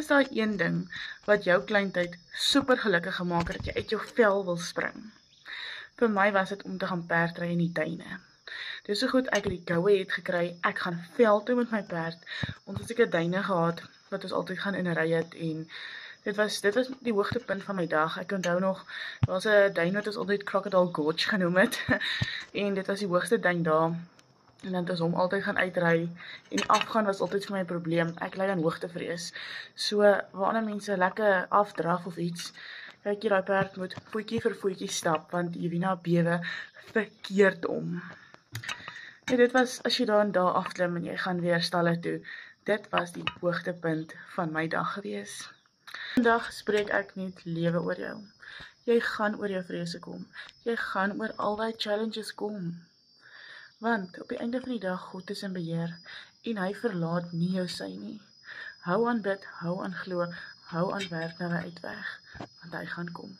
Is daar een ding wat jou kleintyd super gelukkig gemaak het dat jy uit jou vel wil spring? Vir my was dit om te gaan perdry in die tuine. Dis so goed ek het die goue het gekry, ek gaan veld toe met my perd. Ons het seker duine gehad wat ons altyd gaan inry het en dit was die hoogtepunt van my dag. Ek onthou nog, daar was 'n duin wat ons altyd Crocodile Gorge genoem het en dit was die hoogste duin daar. En dan het ons hom altyd gaan uitry en afgaan was altyd vir my 'n probleem. Ek ly aan hoogtevrees. So waar mense lekker afdraf of iets, kyk jy daai perd moet voetjie vir voetjie stap want jy wie na bewe verkeerd om. En dit was as jy daar en daar afklim en jy gaan weer stalle toe. Dit was die hoogtepunt van my dag gewees. Vandag spreek ek net lewe oor jou. Jy gaan oor jou vrese kom. Jy gaan oor al die challenges kom. Want op die einde van die dag, God is in beheer en hy verlaat nie jou sy nie. Hou aan bid, hou aan glo, hou aan werk na 'n uitweg, want hy gaan kom.